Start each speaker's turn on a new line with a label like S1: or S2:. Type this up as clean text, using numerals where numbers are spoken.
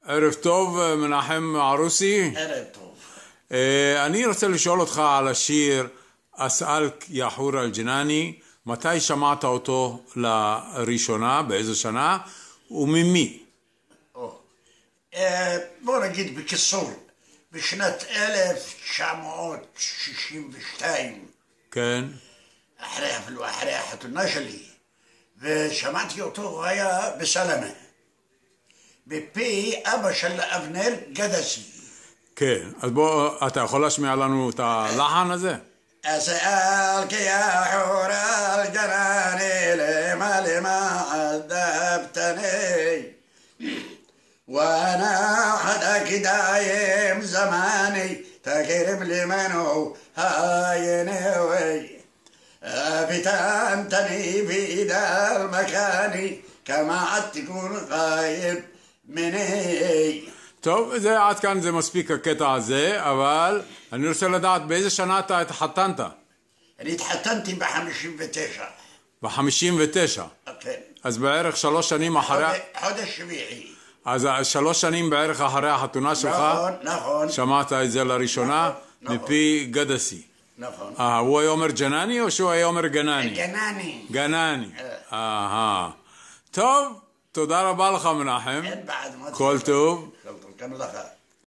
S1: ערב טוב, מנחם ערוסי.
S2: ערב טוב.
S1: אני רוצה לשאול אותך על השיר אסאלק יא חור אל-ג'נאני. מתי שמעת אותו לראשונה, באיזה שנה, וממי?
S2: בוא נגיד בקיצור, בשנת 1962,
S1: כן.
S2: אחרי החתונה שלי, ושמעתי אותו, הוא היה בסלמה, בפי אבא של אבנר גדסי.
S1: כן, אז בוא, אתה יכול להשמיע לנו את הלחן הזה?
S2: أسألك يا حور الجنان لما عذبتني وأنا حدك دايم زماني تقرب لي منو هاينوي فتنتني في ذا المكان كما عد تكون غايب مني.
S1: טוב, עד כאן זה מספיק הקטע הזה, אבל אני רוצה לדעת באיזה שנה אתה התחתנת?
S2: אני התחתנתי ב-59.
S1: ב-59?
S2: כן.
S1: אז בערך 3 שנים אחרי...
S2: חודש שביעי.
S1: אז 3 שנים בערך אחרי החתונה שלך?
S2: נכון.
S1: שמעת את זה לראשונה?
S2: נכון.
S1: מפי גדסי.
S2: נכון.
S1: הוא היה אומר ג'נני או שהוא היה אומר גנני?
S2: גנני.
S1: גנני. טוב, תודה רבה לך מנחם.
S2: אין בעד.
S1: כל טוב.
S2: כל טוב, גם לך.